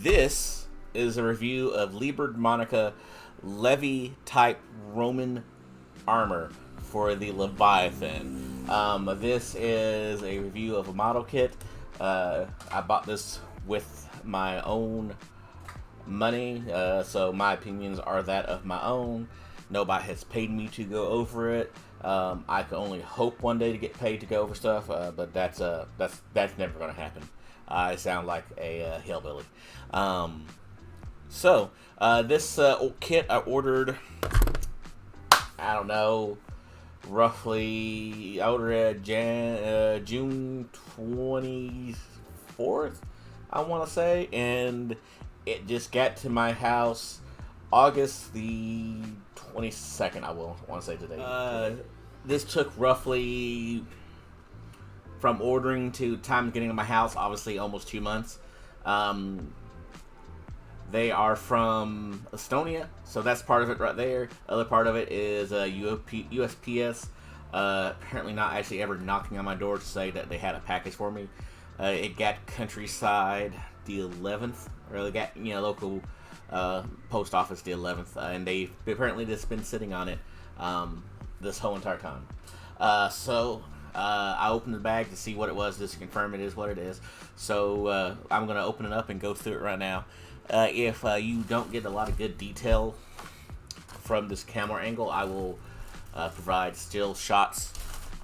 This is a review of Liber Daemonica Levi type Roman armor for the Leviathan. This is a review of a model kit. I bought this with my own money, so my opinions are that of my own. Nobody has paid me to go over it. I can only hope one day to get paid to go over stuff, but that's never going to happen. I sound like a hillbilly. This kit I ordered, I don't know, roughly, I ordered it June 24th, I want to say, and it just got to my house August the 22nd, I want to say today. This took roughly, from ordering to time getting to my house, obviously almost 2 months. They are from Estonia, so that's part of it right there. Other part of it is USPS. Apparently not actually ever knocking on my door to say that they had a package for me. It got Countryside the 11th, or they got local post office the 11th, and they've apparently just been sitting on it this whole entire time. I opened the bag to see what it was, just to confirm it is what it is. So I'm going to open it up and go through it right now. If you don't get a lot of good detail from this camera angle, I will provide still shots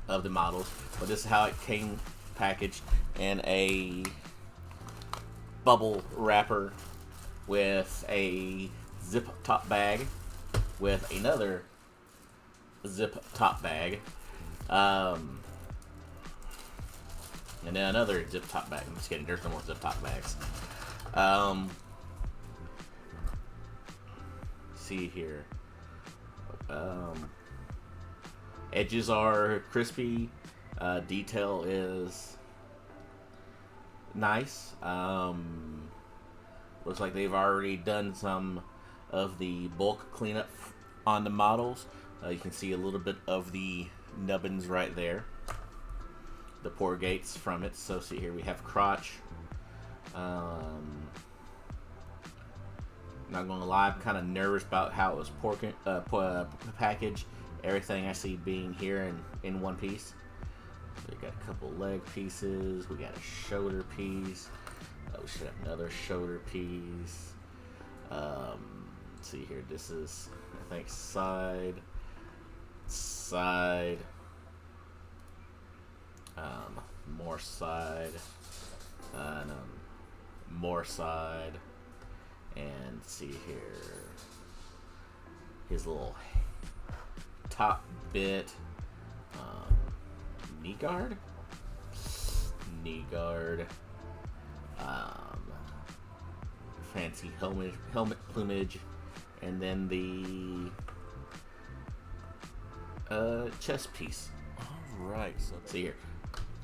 of the models. But this is how it came packaged in a bubble wrapper with a zip top bag with another zip top bag. And then another zip top bag. I'm just kidding, there's no more zip top bags. See here. Edges are crispy. Detail is nice. Looks like they've already done some of the bulk cleanup on the models. You can see a little bit of the nubbins right there. The pore gates from it. So see here we have crotch. Not gonna lie, I'm kind of nervous about how it was packaged. Everything I see being here in one piece. So we got a couple leg pieces. We got a shoulder piece. We should have another shoulder piece. Let's see here. This is, I think, side. More side, more side, and see here, his little top bit, knee guard, fancy helmet plumage, and then the chest piece. All right, so see here.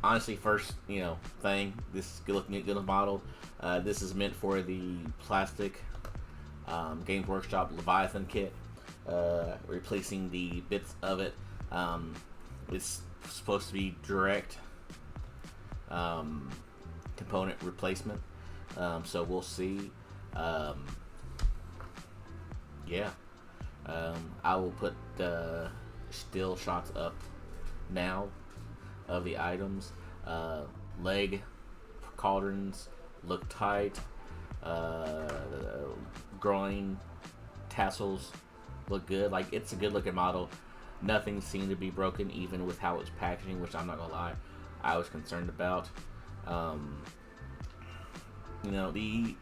Honestly, first, thing, this is good looking, good model. This is meant for the plastic Games Workshop Leviathan kit, replacing the bits of it. It's supposed to be direct component replacement, so we'll see. I will put still shots up now of the items. Leg cauldrons look tight. Groin tassels look good. Like, it's a good looking model. Nothing seemed to be broken, even with how it's packaging, which I'm not gonna lie, I was concerned about. The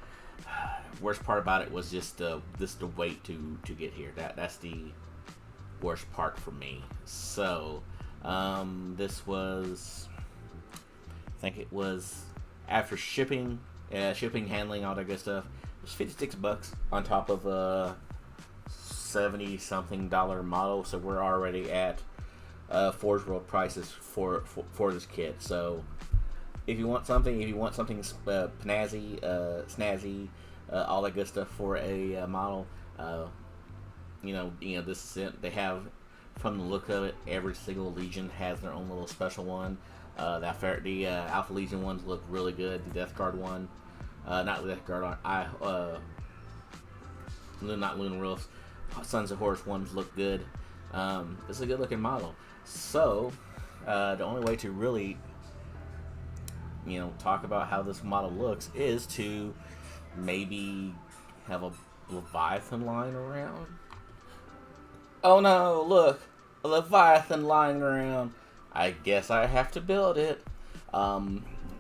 worst part about it was just the wait to get here. That's the worst part for me. So this was, I think it was, after shipping, handling, all that good stuff, it was $56 on top of a $70-something model. So we're already at Forge World prices for this kit. So if you want something snazzy, all that good stuff for a model, this is it. They have, from the look of it, every single Legion has their own little special one. The Alpha Legion ones look really good. The Death Guard one, Not Left Guard, not Lunar Wolves. Sons of Horus ones look good. It's a good looking model. So, the only way to really, talk about how this model looks is to maybe have a Leviathan lying around. Oh no, look, a Leviathan lying around. I guess I have to build it.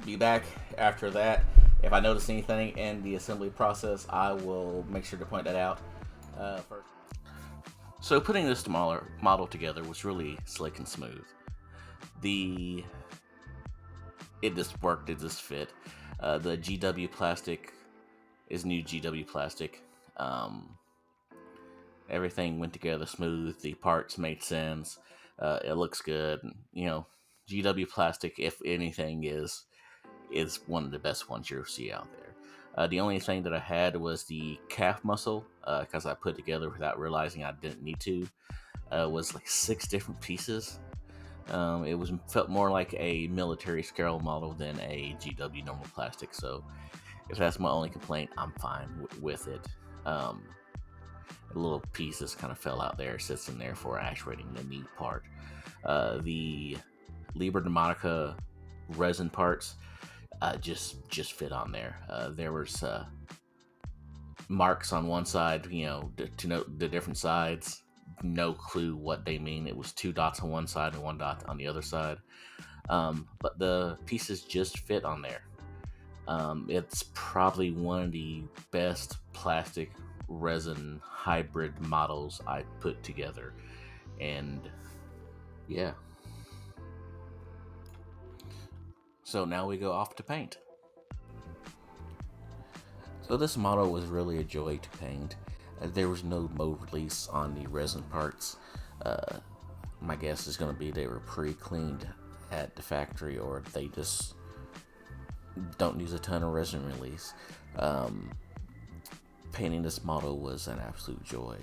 Be back after that. If I notice anything in the assembly process, I will make sure to point that out first. So putting this model together was really slick and smooth. It just worked, it just fit. The GW plastic is new GW plastic. Everything went together smooth. The parts made sense. It looks good. GW plastic, if anything, is one of the best ones you'll see out there. The only thing that I had was the calf muscle, because I put together without realizing I didn't need to. Was like 6 different pieces. It felt more like a military scale model than a GW normal plastic. So if that's my only complaint, I'm fine with it. A little piece just kind of fell out there, sits in there for actuating the meat part. The Liber Daemonica resin parts just fit on there. There was marks on one side, to note the different sides. No clue what they mean. It was 2 dots on one side and 1 dot on the other side. But the pieces just fit on there. It's probably one of the best plastic resin hybrid models I put together. And yeah. So now we go off to paint. So this model was really a joy to paint. There was no mode release on the resin parts. My guess is going to be they were pre-cleaned at the factory, or they just don't use a ton of resin release. Painting this model was an absolute joy.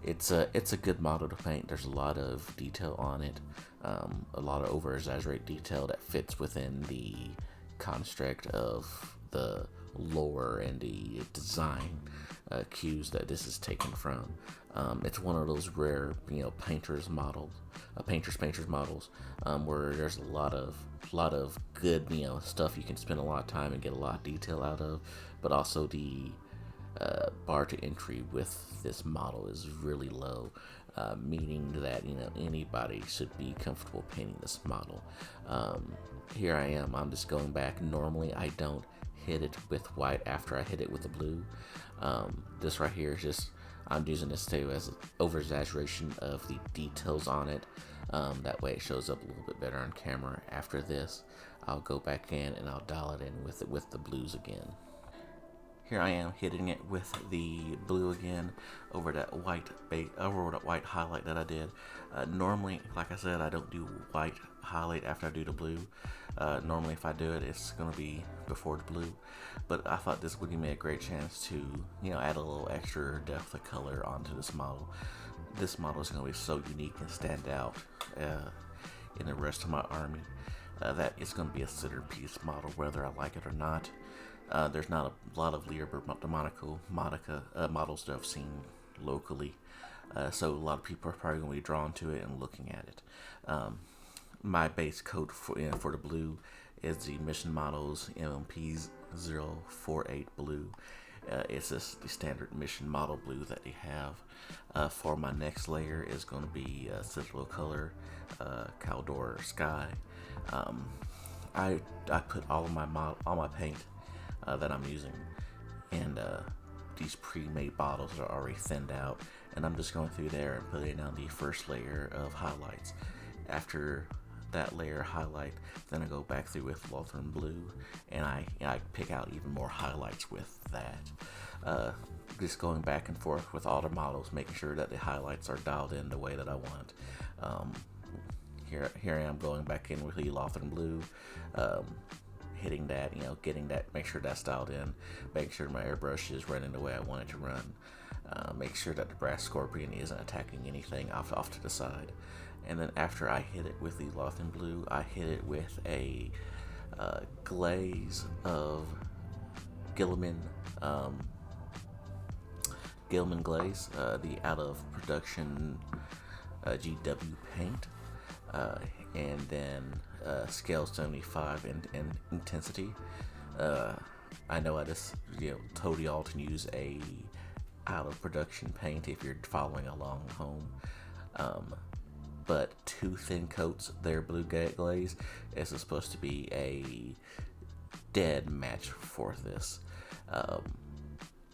It's a good model to paint. There's a lot of detail on it, a lot of over-exaggerated detail that fits within the construct of the lore and the design cues that this is taken from. It's one of those rare, painters models, painters models, where there's a lot of good, stuff you can spend a lot of time and get a lot of detail out of, but also the bar to entry with this model is really low, meaning that anybody should be comfortable painting this model. Here I am. I'm just going back. Normally I don't hit it with white after I hit it with the blue. This right here is just, I'm using this to as over exaggeration of the details on it. That way it shows up a little bit better on camera. After this, I'll go back in and I'll dial it in with the blues again. Here I am hitting it with the blue again over that white highlight that I did. Normally, like I said, I don't do white highlight after I do the blue. Normally, if I do it, it's going to be before the blue. But I thought this would give me a great chance to, add a little extra depth of color onto this model. This model is going to be so unique and stand out in the rest of my army that it's going to be a centerpiece model, whether I like it or not. There's not a lot of Liber Daemonica models that I've seen locally, so a lot of people are probably going to be drawn to it and looking at it. My base code for the blue is the Mission Models MMP048 blue. It's just the standard mission model blue that they have. For my next layer is going to be Citadel color, Caldor Sky. I put all my paint that I'm using, and these pre-made bottles are already thinned out, and I'm just going through there and putting down the first layer of highlights. After that layer highlight, then I go back through with Lutheran blue, and I pick out even more highlights with that. Just going back and forth with all the models, making sure that the highlights are dialed in the way that I want. Here I am going back in with the Lutheran blue, hitting that, getting that, make sure that's dialed in, make sure my airbrush is running the way I want it to run, make sure that the brass scorpion isn't attacking anything off to the side. And then after I hit it with the Lutheran blue, I hit it with a glaze of Gilliman glaze, the out of production GW paint, and then scale 75 in intensity. I know I just told y'all to use a out of production paint if you're following along home. But 2 thin coats there, blue glaze, is supposed to be a dead match for this. As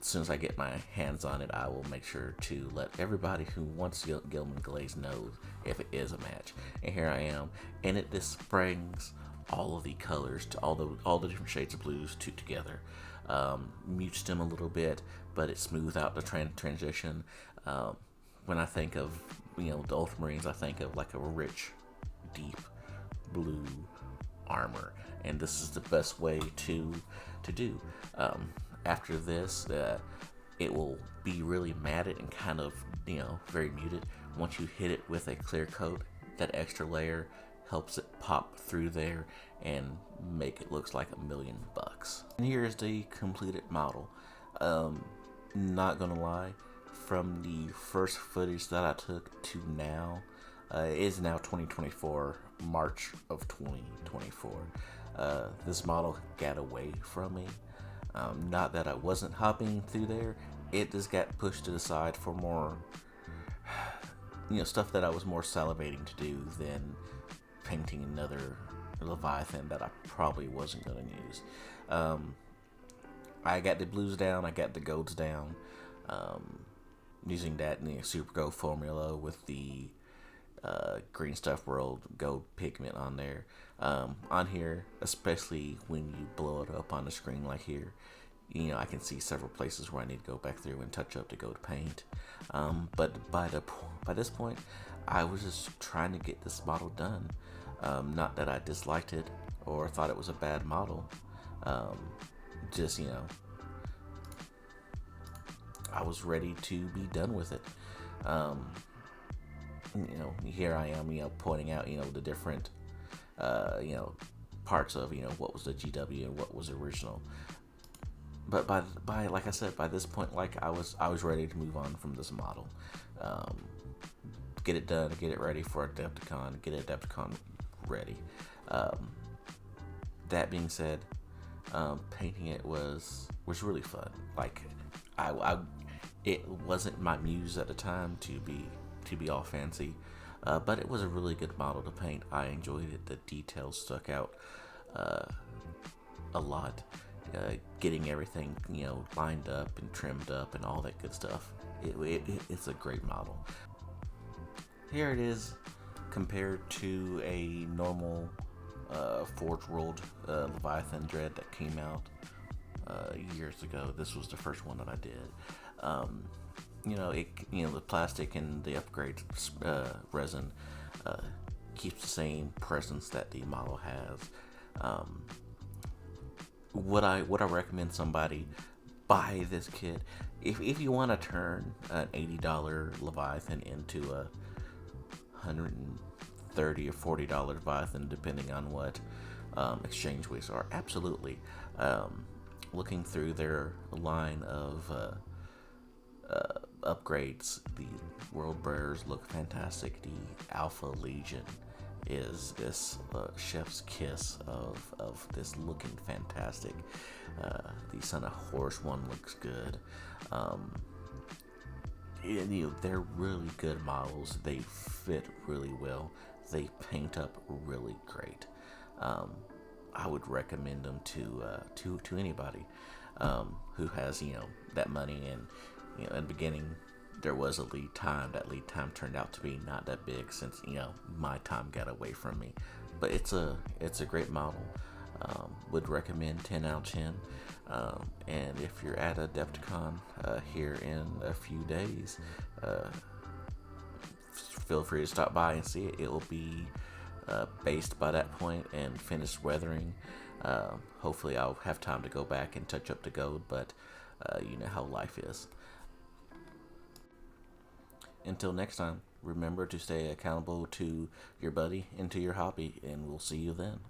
soon as I get my hands on it, I will make sure to let everybody who wants Gilman glaze know if it is a match. And here I am, and it just springs all of the colors to all the different shades of blues together. Mutes them a little bit, but it smooths out the transition. When I think of the Ultramarines, I think of like a rich, deep blue armor, and this is the best way to do. After this, it will be really matted and kind of very muted. Once you hit it with a clear coat, that extra layer helps it pop through there and make it look like $1,000,000. And here's the completed model. Not gonna lie, from the first footage that I took to now, it is now 2024, March of 2024. This model got away from me. Not that I wasn't hopping through there, it just got pushed to the side for more, stuff that I was more salivating to do than painting another Leviathan that I probably wasn't going to use. I got the blues down, I got the golds down, using that in the Super Gold formula with the Green Stuff World gold pigment on there. On here, especially when you blow it up on the screen like here, I can see several places where I need to go back through and touch up to go to paint. But by this point, I was just trying to get this model done. Not that I disliked it or thought it was a bad model. Just I was ready to be done with it. Here I am, pointing out, the different, parts of, what was the GW and what was original. But by like I said, by this point, I was ready to move on from this model. Get it done, get it ready for Adepticon, get Adepticon ready. That being said, painting it was really fun. It wasn't my muse at the time to be all fancy, but it was a really good model to paint. I enjoyed it. The details stuck out a lot. Getting everything lined up and trimmed up and all that good stuff. It's a great model. Here it is compared to a normal Forge World Leviathan Dread that came out years ago. This was the first one that I did. The plastic and the upgrade resin keeps the same presence that the model has. Would I recommend somebody buy this kit if you want to turn an $80 Leviathan into a $130 or $40 Leviathan, depending on what exchange weights are? Absolutely. Looking through their line of upgrades, the World Bearers look fantastic. The Alpha Legion is this chef's kiss of this looking fantastic. The Son of Horus one looks good. They're really good models. They fit really well. They paint up really great. I would recommend them to anybody who has that money. And in the beginning there was a lead time. That lead time turned out to be not that big since my time got away from me. But it's a great model. Would recommend 10 out of 10. And if you're at Adepticon here in a few days, feel free to stop by and see it. It will be based by that point and finished weathering. Hopefully I'll have time to go back and touch up the gold, but you know how life is. Until next time, remember to stay accountable to your buddy and to your hobby, and we'll see you then.